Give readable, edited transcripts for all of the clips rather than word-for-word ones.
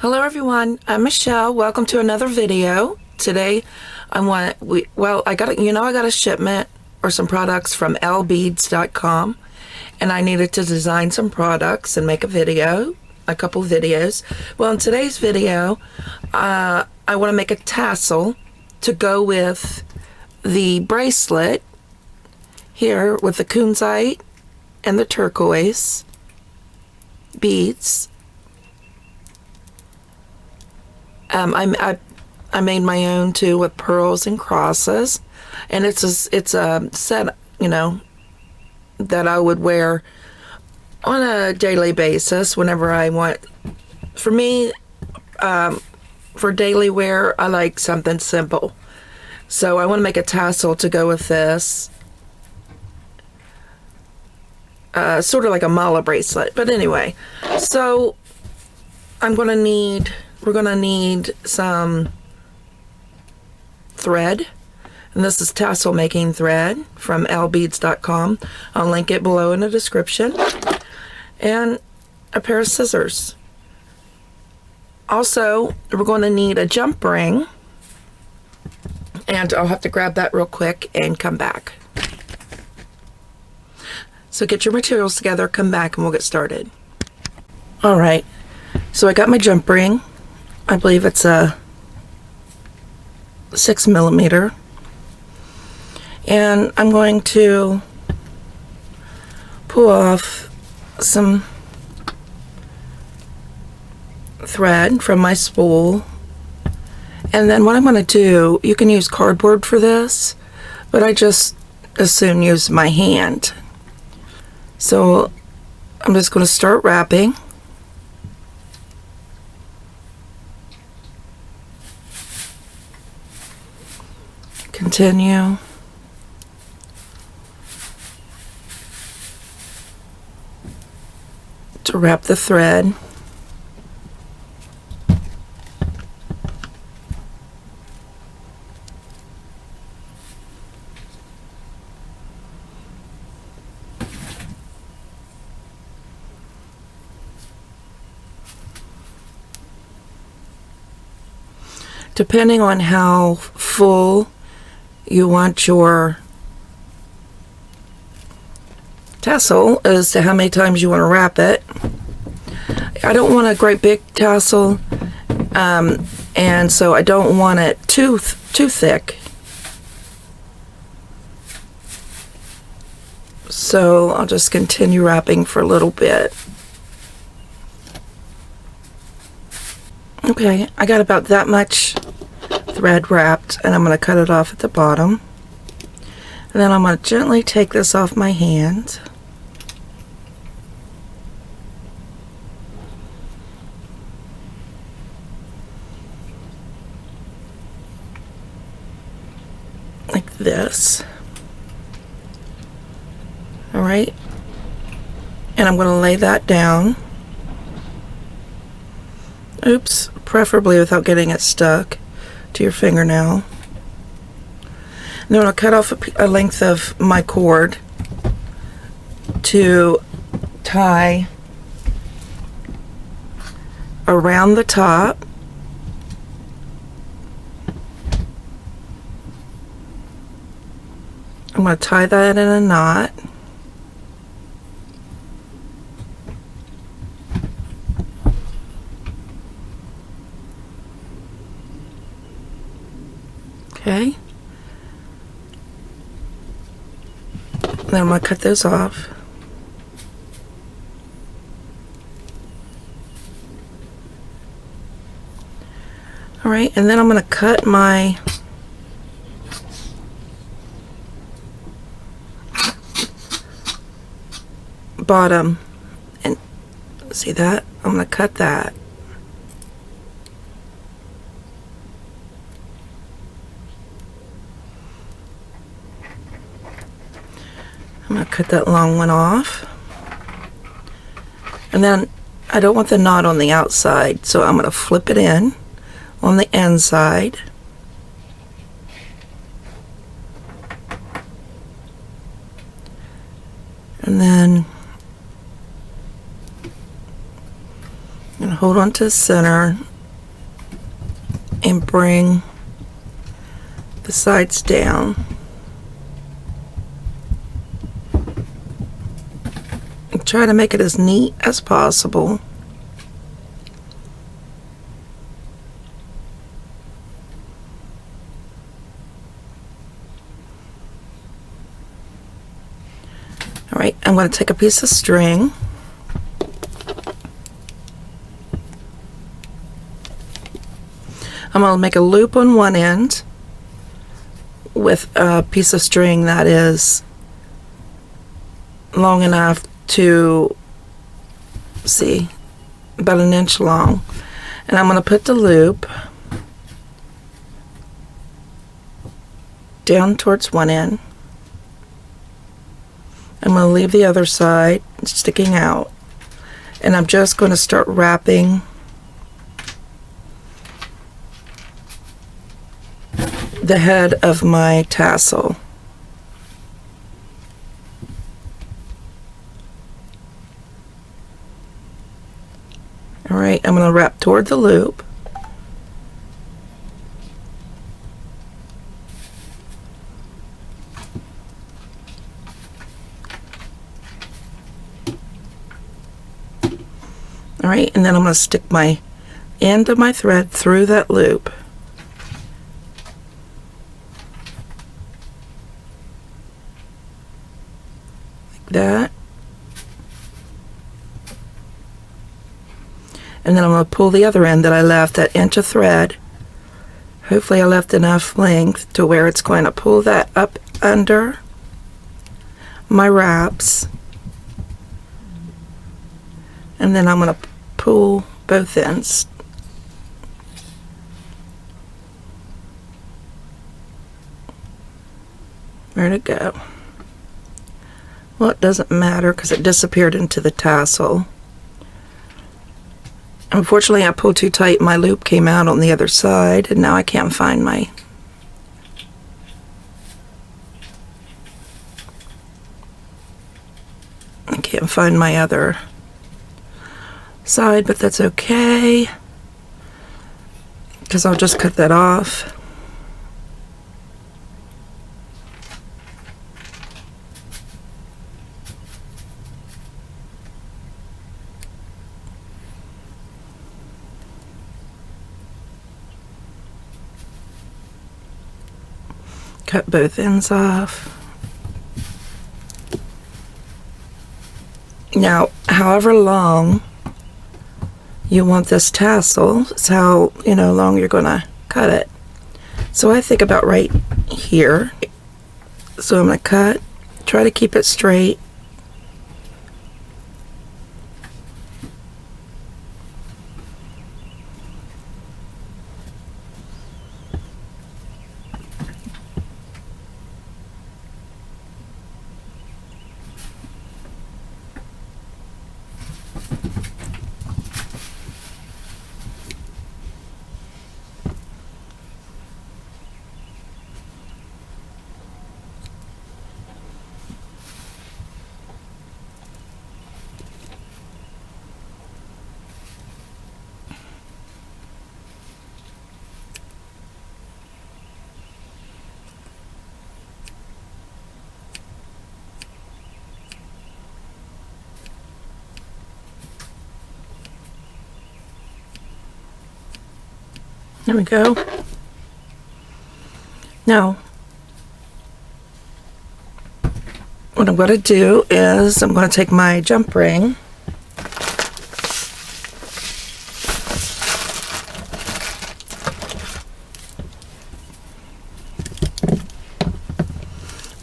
Hello everyone, I'm Michelle. Welcome to another video. Today I got a shipment or some products from lbeads.com and I needed to design some products and make a couple videos. Well, in today's video, I want to make a tassel to go with the bracelet here with the kunzite and the turquoise beads. I made my own too with pearls and crosses, and it's a set, that I would wear on a daily basis whenever I want. For me, for daily wear, I like something simple, so I want to make a tassel to go with this, sort of like a mala bracelet. But anyway, so we're gonna need some thread, and this is tassel making thread from lbeads.com. I'll link it below in the description, and a pair of scissors. Also, we're going to need a jump ring, and I'll have to grab that real quick and come back. So get your materials together, come back, and we'll get started. Alright, so I got my jump ring. I believe it's a 6mm, and I'm going to pull off some thread from my spool, and then what I'm going to do, you can use cardboard for this, but I just as soon use my hand. So I'm just going to start wrapping. Continue. To wrap the thread. Depending on how full you want your tassel as to how many times you want to wrap it. I don't want a great big tassel, and so I don't want it too thick. So I'll just continue wrapping for a little bit. Okay, I got about that much thread wrapped, and I'm going to cut it off at the bottom, and then I'm going to gently take this off my hand. Like this. Alright, and I'm going to lay that down. Oops, preferably without getting it stuck to your fingernail. And then I'll cut off a length of my cord to tie around the top. I'm going to tie that in a knot. Okay. Then I'm going to cut those off. Alright, and then I'm going to cut my bottom, and see that? I'm going to cut that. I'm going to cut that long one off, and then I don't want the knot on the outside, so I'm going to flip it in on the inside, and then And hold on to the center and bring the sides down. And try to make it as neat as possible. Alright, I'm going to take a piece of string. I'm going to make a loop on one end with a piece of string that is long enough to, see, about 1 inch long. And I'm going to put the loop down towards one end. I'm going to leave the other side sticking out. And I'm just going to start wrapping the head of my tassel. Alright, I'm going to wrap toward the loop. Alright, and then I'm going to stick my end of my thread through that loop. That, and then I'm going to pull the other end that I left, that inch of thread. Hopefully I left enough length to where it's going to pull that up under my wraps, and then I'm going to pull both ends. Where'd it go? Well, it doesn't matter because it disappeared into the tassel. Unfortunately, I pulled too tight. My loop came out on the other side, and now I can't find my... I can't find my other side, but that's okay because I'll just cut that off. Cut both ends off. Now, however long you want this tassel is how, long you're going to cut it. So I think about right here. So I'm going to cut, try to keep it straight. There we go. Now, what I'm going to do is I'm going to take my jump ring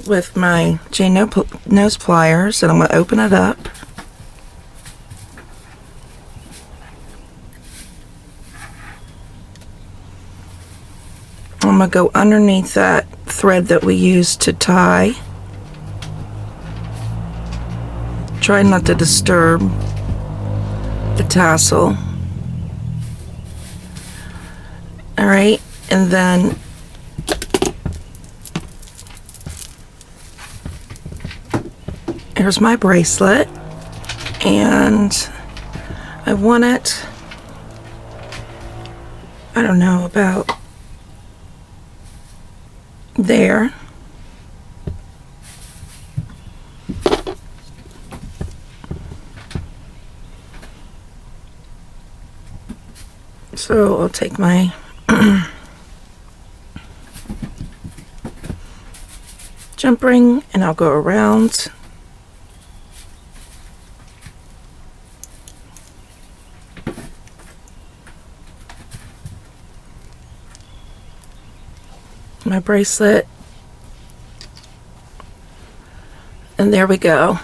with my chain nose pliers, and I'm going to open it up. I'm going to go underneath that thread that we used to tie. Try not to disturb the tassel. Alright, and then here's my bracelet, and I want it I don't know, about there. So I'll take my jump ring and I'll go around. My bracelet, and there we go.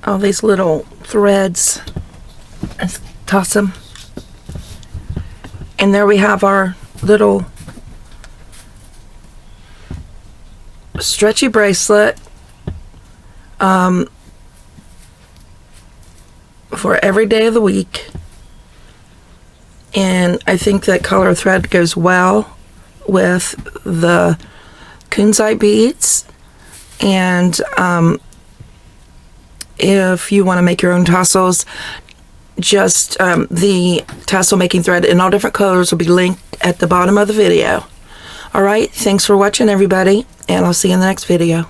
All these little threads, let's toss them, and there we have our little stretchy bracelet for every day of the week. And I think that color thread goes well with the kunzite beads. And if you want to make your own tassels, just the tassel making thread in all different colors will be linked at the bottom of the video. All right, thanks for watching, everybody, and I'll see you in the next video.